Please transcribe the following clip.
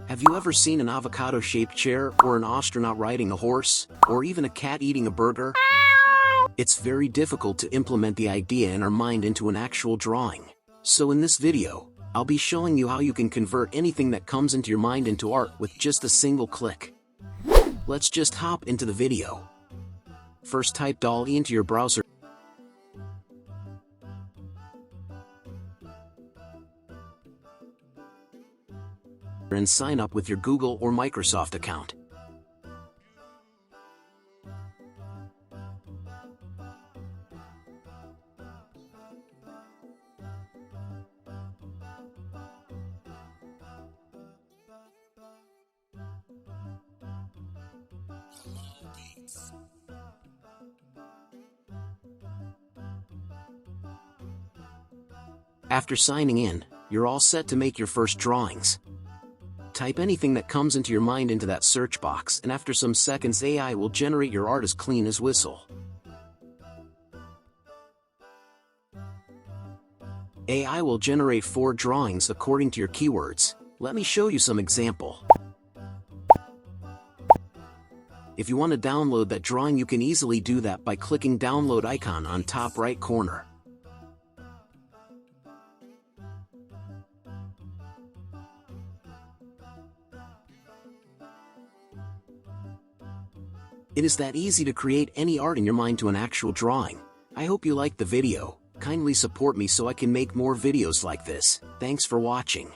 Have you ever seen an avocado-shaped chair, or an astronaut riding a horse, or even a cat eating a burger? It's very difficult to implement the idea in our mind into an actual drawing. So in this video, I'll be showing you how you can convert anything that comes into your mind into art with just a single click. Let's just hop into the video. First, type DALL-E into your browser and sign up with your Google or Microsoft account. After signing in, you're all set to make your first drawings. Type anything that comes into your mind into that search box, and after some seconds AI will generate your art as clean as whistle. AI will generate 4 drawings according to your keywords. Let me show you some example. If you want to download that drawing, you can easily do that by clicking download icon on top right corner. It is that easy to create any art in your mind to an actual drawing. I hope you liked the video. Kindly support me so I can make more videos like this. Thanks for watching.